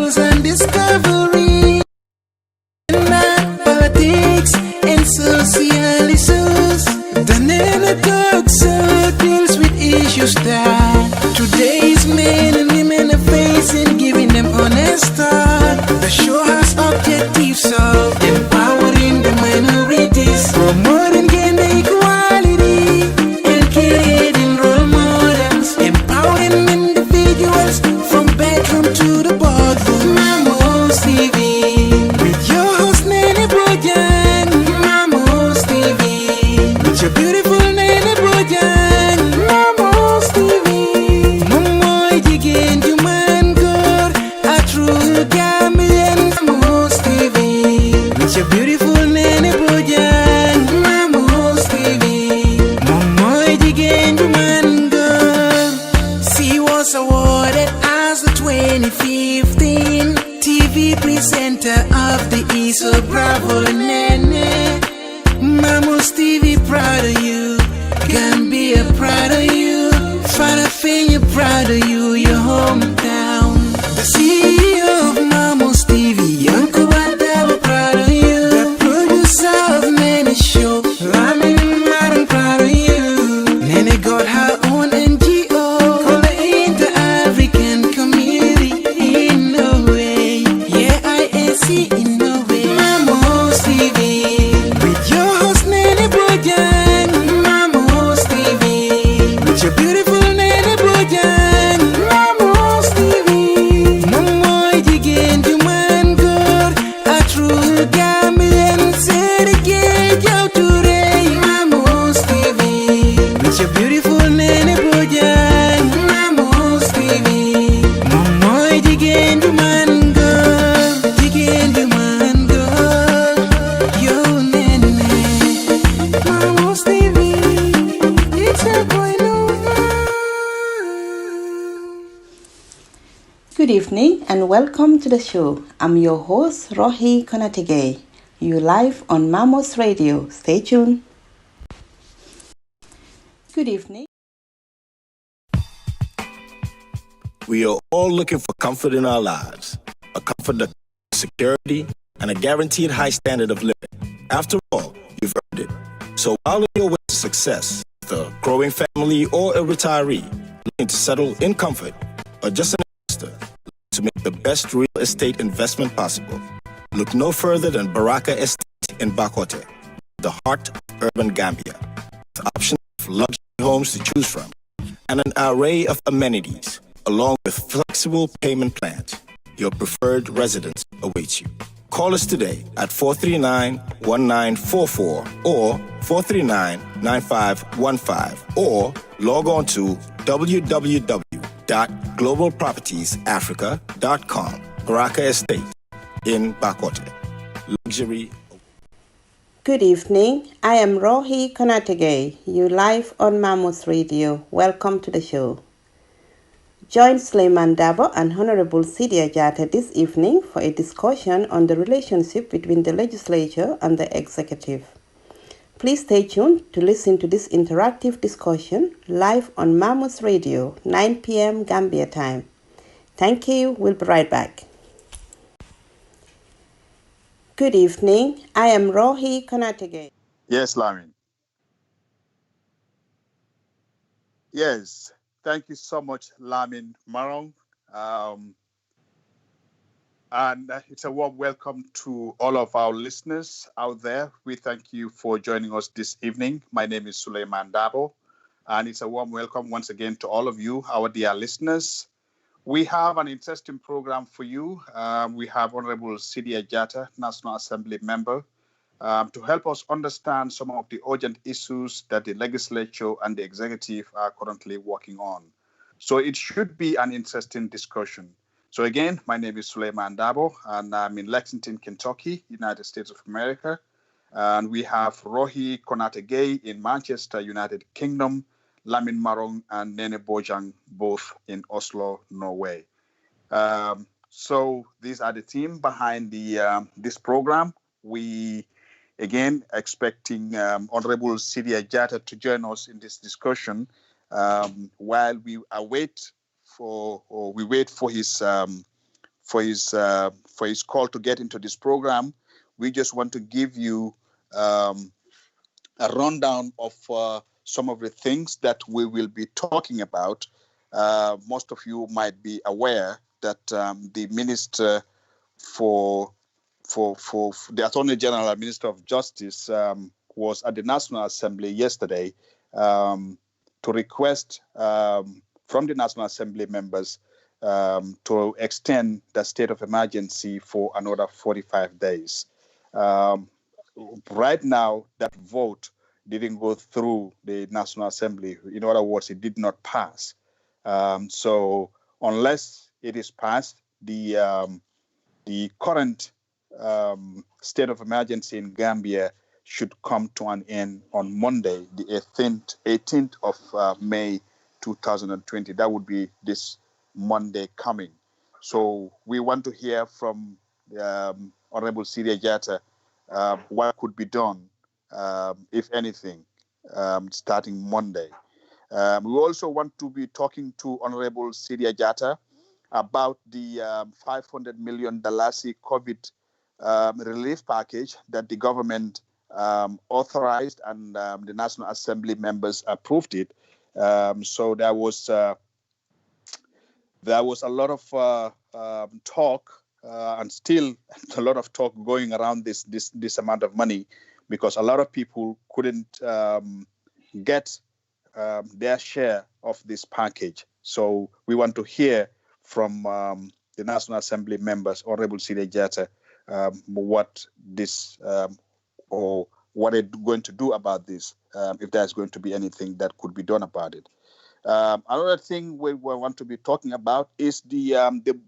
And discovery, politics and social issues. The Nana Talk Show deals with issues that today's men and women are facing, giving them honest thought. The show has objectives of empowering the minorities, promoting gender equality, and creating role models, empowering individuals from bedroom to the boardroom. Mamos TV, with your host Nene Bojan. Mamos TV, with your beautiful Nene Bojan. Mamos TV, Momoy Jigen Juman God, a true Gambian. Mamos TV, with your beautiful Nene Bojan. Mamos TV, Momoy Jigen Juman God. She was awarded as the 2015 TV presenter of the Iso Bravo Nene. Mamos TV, proud of you. Gambia, proud of you. Farafenya, proud of you. Your hometown. The CEO of Mamos TV, Uncle Badaba, proud of you. The producer of Nene Show, Lamin Maran, proud of you. Nene got her own NGO called the Inter-African Community in Norway. Yeah, IAC in Norway. Mamos TV, with your host Nene Bojan. Mamos TV, with your beautiful Nene Bojan. Mamos TV, Momoy Jigen Juman God, a true Gambian. Sere Ture. Mamos TV, with your beautiful Nene Bojan. Mamos TV, Momoy Jigen Juman God, Jigen Juman God, yo Nene. Mamos TV, it's a boy Nova. Good evening and welcome to the show. I'm your host, Rohi Konategay. You live on Mamos Radio. Stay tuned. Good evening. We are all looking for comfort in our lives, a comfort that gives security and a guaranteed high standard of living. After all, you've earned it. So while on your way to success, the growing family or a retiree looking to settle in comfort, or just an investor looking to make the best real estate investment possible, look no further than Baraka Estate in Bakote, the heart of urban Gambia, with options of luxury homes to choose from and an array of amenities, along with flexible payment plans. Your preferred residence awaits you. Call us today at 439-1944 or 439-9515 or log on to www.globalpropertiesafrica.com. Baraka Estate in Bakote. Luxury. Good evening. I am Rohi Konategay. You live on Mamos Radio. Welcome to the show. Join Suleiman Dabo and Honorable Sidia Jata this evening for a discussion on the relationship between the legislature and the executive. Please stay tuned to listen to this interactive discussion live on Mamos Radio, 9 p.m. Gambia time. Thank you. We'll be right back. Good evening. I am Rohi Konategay. Yes, Lamin. Yes, thank you so much, Lamin Marong. And it's a warm welcome to all of our listeners out there. We thank you for joining us this evening. My name is Suleiman Dabo, and it's a warm welcome once again to all of you, our dear listeners. We have an interesting program for you. We have Honorable Sidia Jata, National Assembly member, to help us understand some of the urgent issues that the legislature and the executive are currently working on. So it should be an interesting discussion. So again, my name is Suleiman Dabo, and I'm in Lexington, Kentucky, United States of America. And we have Rohi Konategay in Manchester, United Kingdom, Lamin Marong and Nene Bojang, both in Oslo, Norway. So these are the team behind the this program. We, again, expecting Honorable Sidia Jata to join us in this discussion while we wait for his his call to get into this program. We just want to give you a rundown of some of the things that we will be talking about. Most of you might be aware that the Minister for the Attorney General and Minister of Justice was at the National Assembly yesterday to request from the National Assembly members to extend the state of emergency for another 45 days. Right now, that vote didn't go through the National Assembly. In other words, it did not pass. So unless it is passed, the current state of emergency in Gambia should come to an end on Monday, the 18th of May 2020. That would be this Monday coming. So we want to hear from Honorable Sere Jatta what could be done, if anything, starting Monday. We also want to be talking to Honorable Sere Jatta about the $500 million COVID relief package that the government authorized and the National Assembly members approved it. So there was a lot of talk and still a lot of talk going around this amount of money, because a lot of people couldn't get their share of this package. So we want to hear from the National Assembly members, Honorable Sere Jatta, what this or what they're going to do about this, if there's going to be anything that could be done about it. Another thing we want to be talking about is the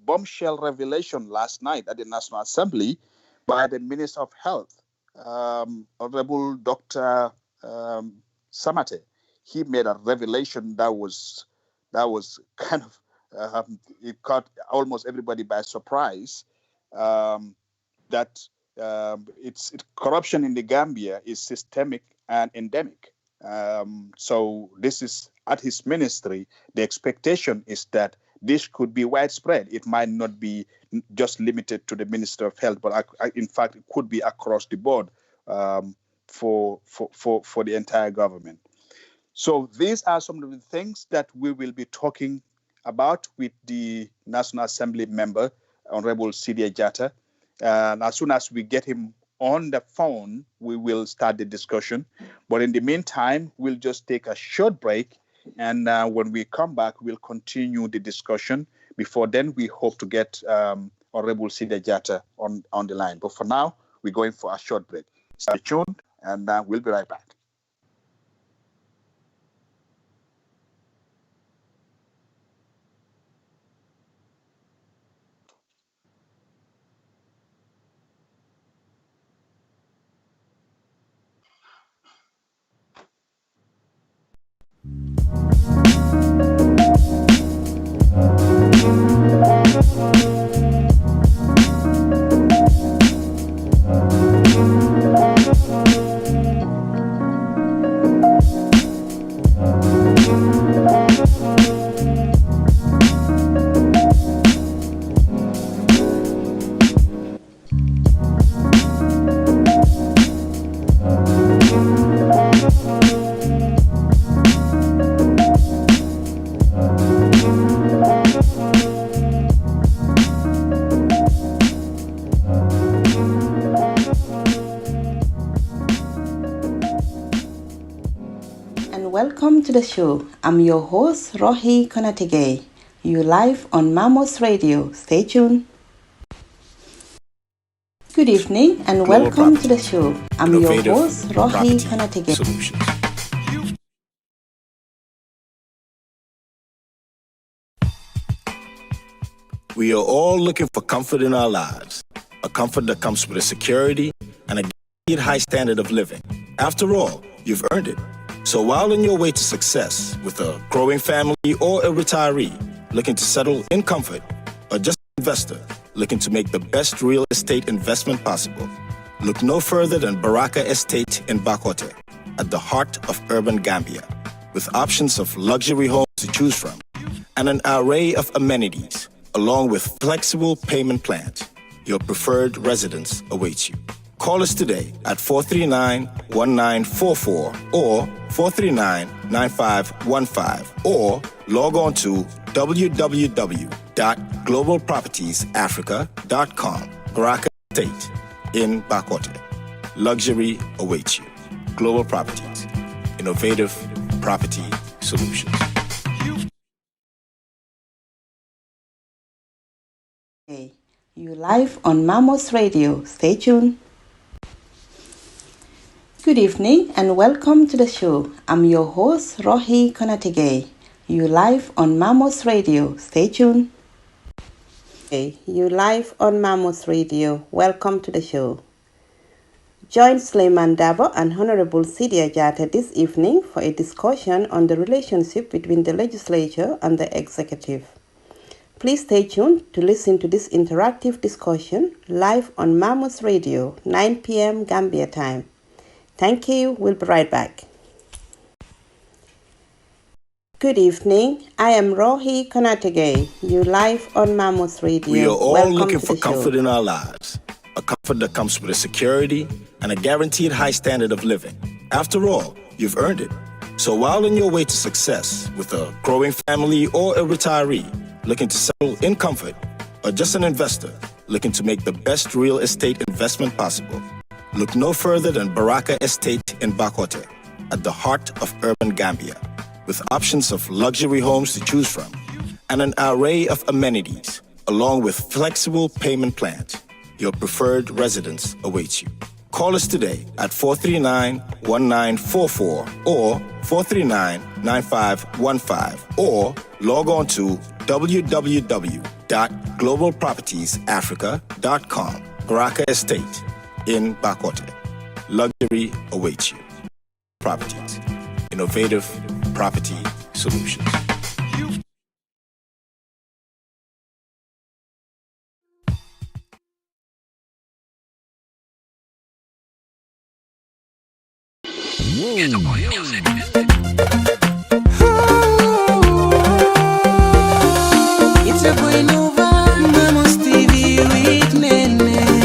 bombshell revelation last night at the National Assembly by the Minister of Health, Honorable Dr. Samate. He made a revelation that was kind of it caught almost everybody by surprise. That corruption in the Gambia is systemic and endemic. So this is at his ministry. The expectation is that this could be widespread. It might not be just limited to the Minister of Health, but in fact, it could be across the board for the entire government. So these are some of the things that we will be talking about with the National Assembly member, Honorable Sere Jatta. And as soon as we get him on the phone, we will start the discussion. But in the meantime, we'll just take a short break. And when we come back, we'll continue the discussion. Before then, we hope to get Honorable Sere Jatta on the line. But for now, we're going for a short break. Stay tuned, and we'll be right back. Welcome to the show. I'm your host, Rohi Konategay. You live on Mamos Radio. Stay tuned. Good evening and welcome to the show. I'm your host, Rohi Konategay. We are all looking for comfort in our lives, a comfort that comes with a security and a guaranteed high standard of living. After all, you've earned it. So while on your way to success with a growing family or a retiree looking to settle in comfort, or just an investor looking to make the best real estate investment possible, look no further than Baraka Estate in Bakote, at the heart of urban Gambia, with options of luxury homes to choose from and an array of amenities. along with flexible payment plans. Your preferred residence awaits you. Call us today at 439-1944 or 439-9515 or log on to www.globalpropertiesafrica.com. Baraka Estate in Bakote. Luxury awaits you. Global Properties. Innovative property solutions. Hey, you live on Mamos Radio. Stay tuned. Good evening and welcome to the show. I'm your host, Rohi Konategay. You live on Mamos Radio. Stay tuned. Hey, you live on Mamos Radio. Welcome to the show. Join Suleiman Dabo and Honorable Sere Jata this evening for a discussion on the relationship between the legislature and the executive. Please stay tuned to listen to this interactive discussion live on Mamos Radio, 9 p.m. Gambia time. Thank you. We'll be right back. Good evening. I am Rohi Konategay. You live on Mamos Radio. We are all Welcome looking to for the show. comfort in our lives. A comfort that comes with a security and a guaranteed high standard of living. After all, you've earned it. So while on your way to success with a growing family or a retiree looking to settle in comfort, or just an investor looking to make the best real estate investment possible, look no further than Baraka Estate in Bakote, at the heart of urban Gambia, with options of luxury homes to choose from and an array of amenities, along with flexible payment plans. Your preferred residence awaits you. Call us today at 439-1944 or 439-9515 or log on to www.globalpropertiesafrica.com. Baraka Estate in Bakote. Luxury awaits you. Properties. Innovative property solutions. It's a boy Nova, Mamos TV with Nene.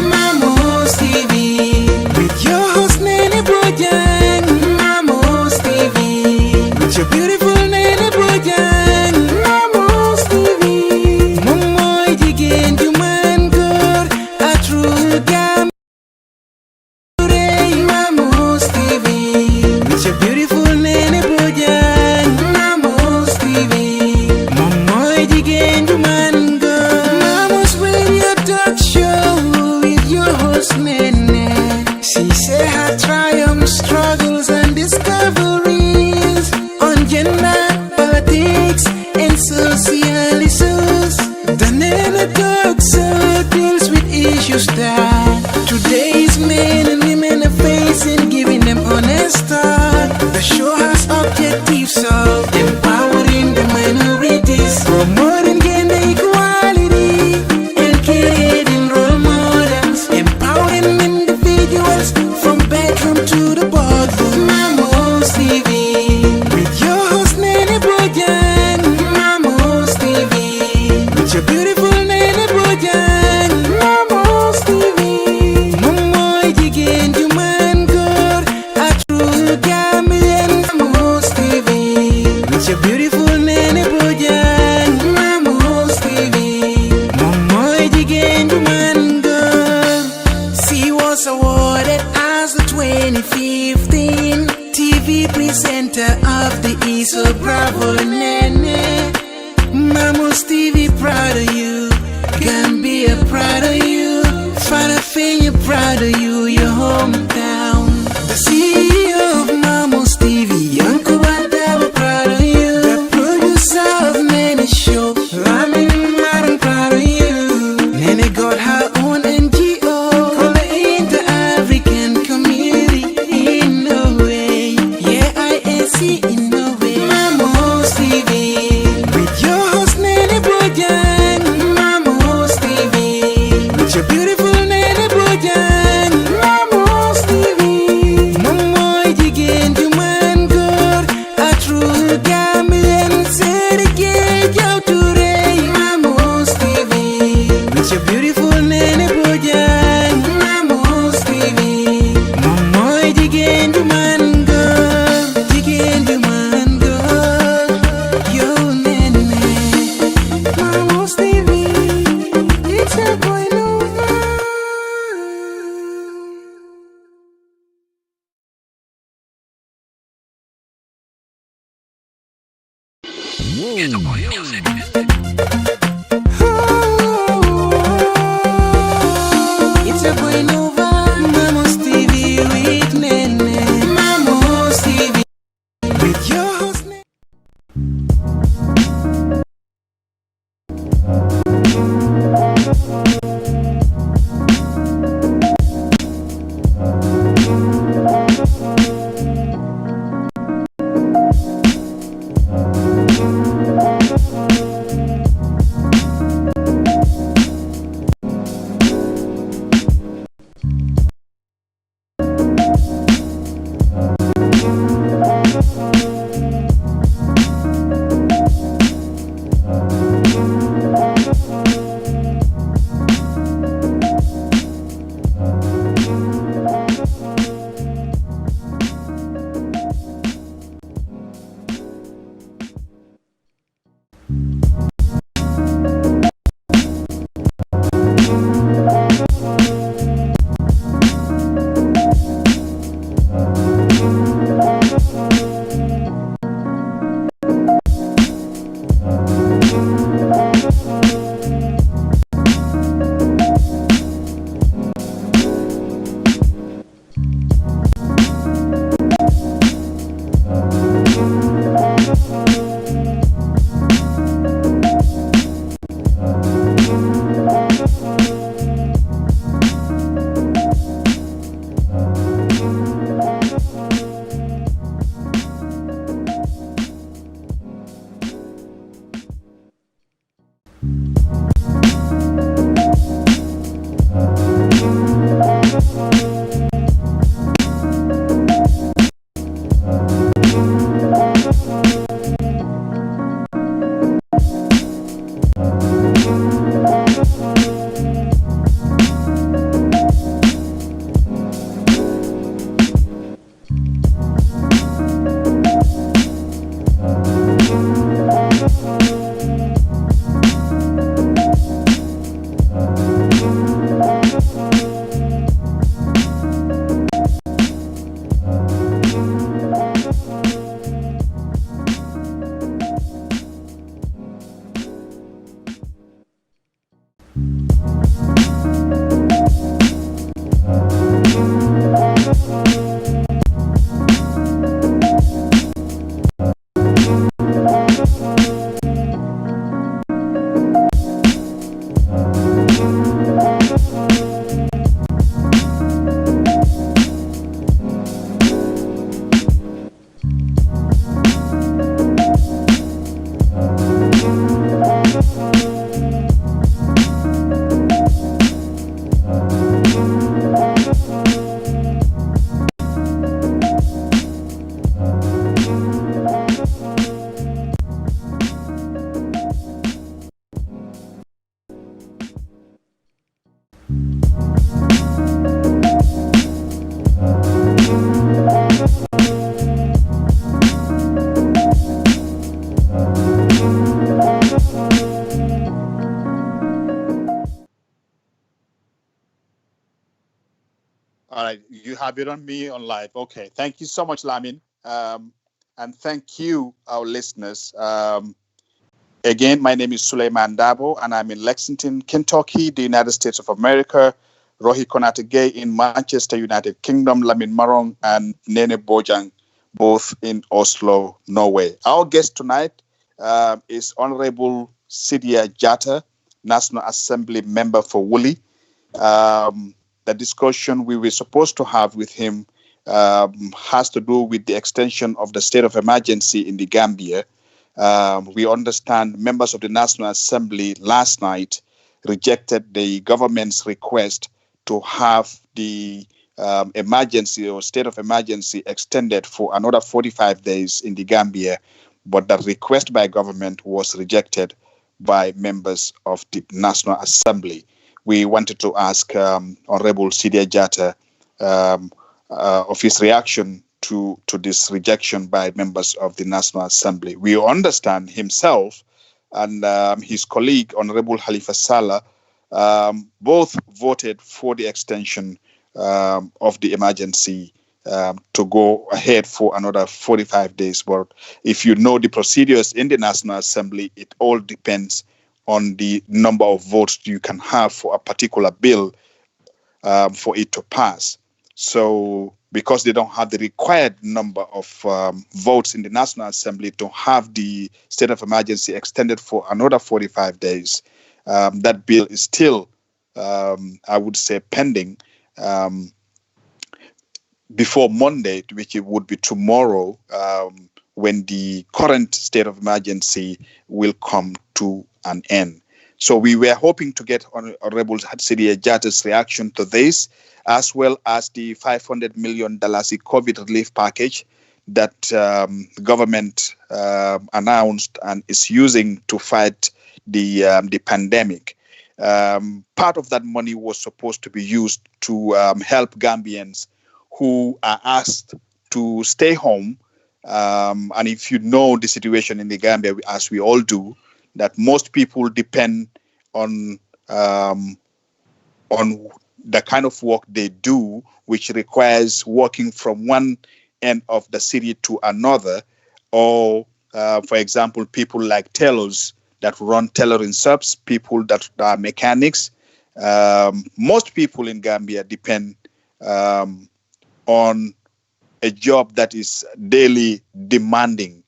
Mamos TV with your host Nene Bojang. Mamos TV with your beautiful Nene Bojang. Mamos TV. Momoy jigen juman kor a true gam. Mamos TV with your beautiful Nene Bojang. Mamos TV. Momoy jigen juman kor. Mamos Radio Talk Show with your host Nene. She say her triumphs, struggles and discoveries on gender, politics and social issues. The Nene Talk Show deals with issues that today's men and women are facing, giving them honest talk. The show has objectives of empowering the minorities, promoting gender equality, and creating role models, empowering individuals from bedroom to the boardroom. Mamos TV with your host Nene Bojang. Mamos TV with your beautiful Nene Bojang. Mamos TV. Momoy jigen juman kor a true Gambian. Mamos TV with your beautiful Nene Bojang. Mamos TV. Momoy jigen juman kor. She was awarded as the 2015 TV presenter of the ISO Bravo Nene. Mamos TV proud of you. Gambia proud of you. Farafenya proud of you. Your hometown. The CEO of Mamos TV, Uncle Badaba proud of you. The producer of Nene Show, Lamin Maran proud of you. Nene got her own NGO called the Inter-African Community in Norway. Yeah, IAC in Norway. Mamos TV with your host Nene Bojang. Mamos TV with your beautiful Nene Bojang. All right, you have it on me on live. Okay, thank you so much, Lamin. And thank you, our listeners. Again, my name is Suleiman Dabo, and I'm in Lexington, Kentucky, the United States of America. Rohi Konate in Manchester, United Kingdom, Lamin Marong and Nene Bojang, both in Oslo, Norway. Our guest tonight is Honorable Sidia Jatta, National Assembly member for Woolly. The discussion we were supposed to have with him has to do with the extension of the state of emergency in the Gambia. We understand members of the National Assembly last night rejected the government's request to have the emergency or state of emergency extended for another 45 days in the Gambia, but that request by government was rejected by members of the National Assembly. We wanted to ask Honorable Sidia Jatta of his reaction to this rejection by members of the National Assembly. We understand himself and his colleague, Honorable Halifa Sallah, both voted for the extension of the emergency to go ahead for another 45 days. But if you know the procedures in the National Assembly, it all depends on the number of votes you can have for a particular bill for it to pass. So because they don't have the required number of votes in the National Assembly to have the state of emergency extended for another 45 days, That bill is still, I would say, pending before Monday, which it would be tomorrow, when the current state of emergency will come to an end. So we were hoping to get Honorable Sere Jata's reaction to this, as well as the $500 million COVID relief package that the government announced and is using to fight the pandemic. Part of that money was supposed to be used to help Gambians who are asked to stay home. And if you know the situation in the Gambia, as we all do, that most people depend on the kind of work they do, which requires working from one end of the city to another, or for example, people like tailors that run tailoring shops, people that are mechanics. Most people in Gambia depend on a job that is daily demanding.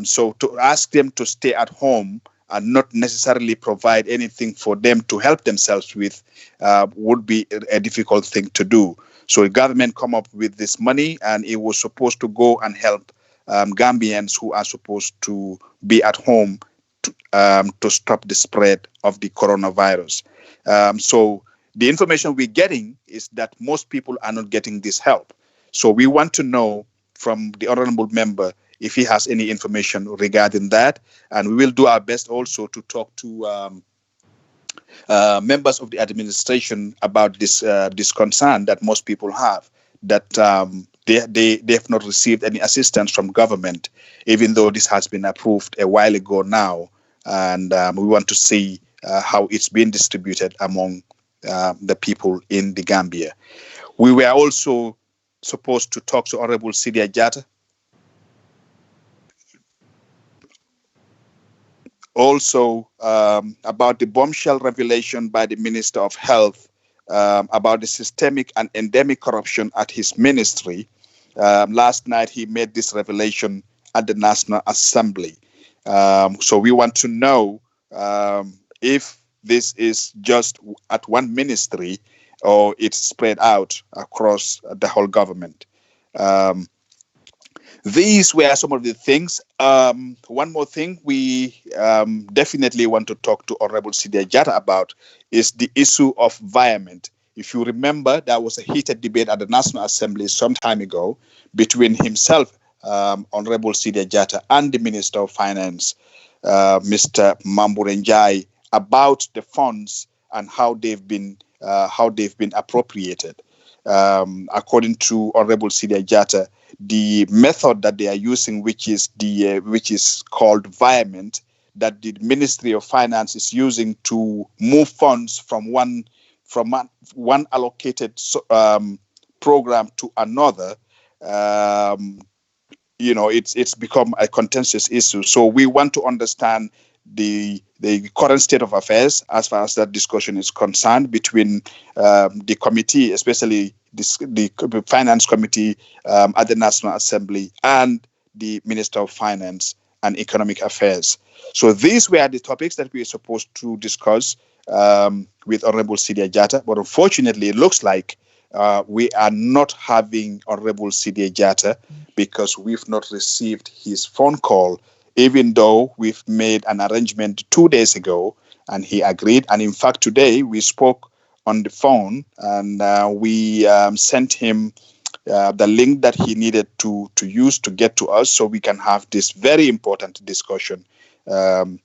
So to ask them to stay at home and not necessarily provide anything for them to help themselves with would be a difficult thing to do. So the government come up with this money, and it was supposed to go and help Gambians who are supposed to be at home to stop the spread of the coronavirus. So the information we're getting is that most people are not getting this help. So we want to know from the honorable member if he has any information regarding that. And we will do our best also to talk to members of the administration about this concern that most people have, that they have not received any assistance from government, even though this has been approved a while ago now. And we want to see how it's being distributed among the people in the Gambia. We were also supposed to talk to Honorable Sere Jata. Also about the bombshell revelation by the Minister of Health about the systemic and endemic corruption at his ministry. Last night he made this revelation at the National Assembly. So we want to know if this is just at one ministry or it's spread out across the whole government. These were some of the things. One more thing we definitely want to talk to Honorable Sere Jata about is the issue of environment. If you remember, there was a heated debate at the National Assembly some time ago between himself, Honorable Sere Jata, and the Minister of Finance, Mr. Mamburenjai, about the funds and how they've been appropriated. According to Honorable Sere Jata, the method that they are using, which is called environment, that the Ministry of Finance is using to move funds from one allocated program to another, it's become a contentious issue. So we want to understand the current state of affairs as far as that discussion is concerned between the committee, especially the Finance Committee at the National Assembly, and the Minister of Finance and Economic Affairs. So these were the topics that we were supposed to discuss with Honorable Sere Jata, but unfortunately it looks like we are not having Honorable Sere Jata because we've not received his phone call, even though we've made an arrangement 2 days ago and he agreed. And in fact, today we spoke on the phone and we sent him the link that he needed to use to get to us so we can have this very important discussion with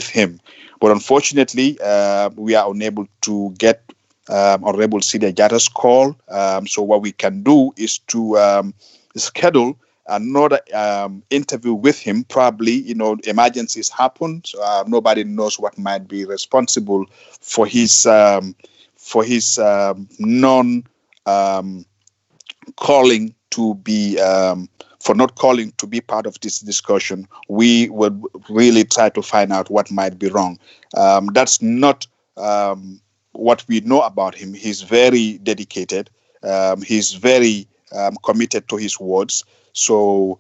him. But unfortunately, we are unable to get Honorable Sere Jata's call. So what we can do is to schedule another interview with him. Probably, emergencies happen. So, nobody knows what might be responsible for his non calling to be for not calling to be part of this discussion. We would really try to find out what might be wrong. That's not what we know about him. He's very dedicated. He's very committed to his words. So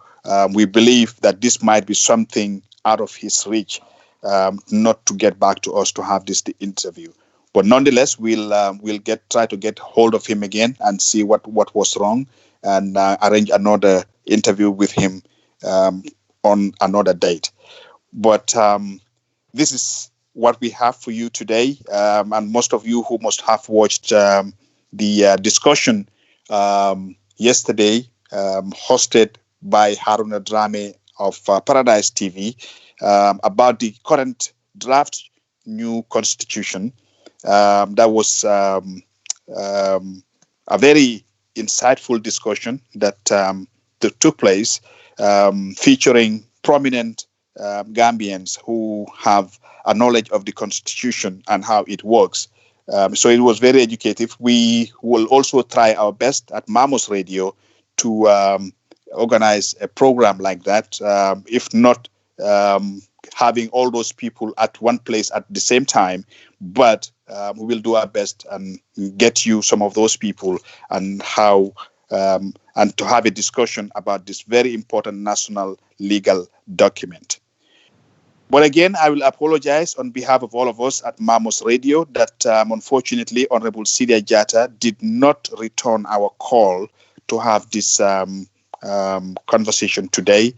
we believe that this might be something out of his reach. not to get back to us to have the interview. But nonetheless, we'll try to get hold of him again and see what was wrong, and arrange another interview with him on another date. But this is what we have for you today, and most of you who must have watched the discussion yesterday, hosted by Haruna Drame of Paradise TV, about the current draft new constitution. That was a very insightful discussion that took place, featuring prominent Gambians who have a knowledge of the constitution and how it works. So it was very educative. We will also try our best at Mamos Radio to organize a program like that. If not having all those people at one place at the same time, but we will do our best and get you some of those people and how and to have a discussion about this very important national legal document. But again, I will apologize on behalf of all of us at Mamos Radio that unfortunately Honorable Sere Jatta did not return our call to have this conversation today,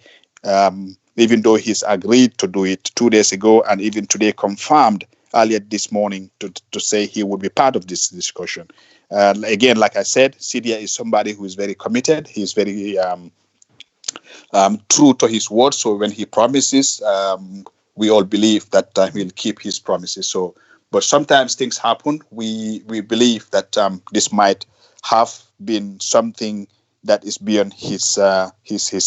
even though he's agreed to do it 2 days ago and even today confirmed earlier this morning to say he would be part of this discussion. Again, like I said, Sere is somebody who is very committed. He's very true to his word. So when he promises, we all believe that he'll keep his promises. So, but sometimes things happen. We believe that this might have been something that is beyond his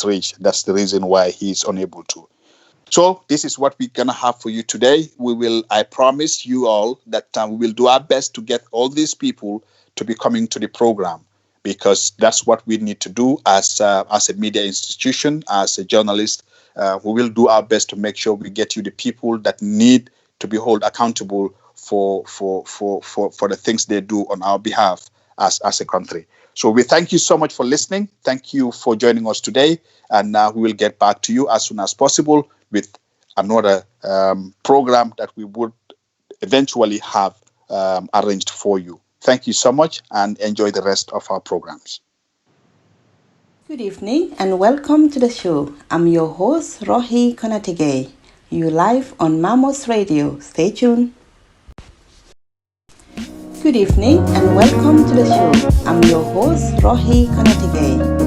reach. That's the reason why he's unable to. So this is what we're gonna have for you today. I promise you all that we will do our best to get all these people to be coming to the program, because that's what we need to do as a media institution, as a journalist. We will do our best to make sure we get you the people that need to be held accountable for the things they do on our behalf as a country. So we thank you so much for listening. Thank you for joining us today, and we will get back to you as soon as possible with another program that we would eventually have arranged for you. Thank you so much and enjoy the rest of our programs. Good evening and welcome to the show. I'm your host, Rohi Konategay. You live on Mamos Radio. Stay tuned. Good evening and welcome to the show. I'm your host, Rohi Konategay.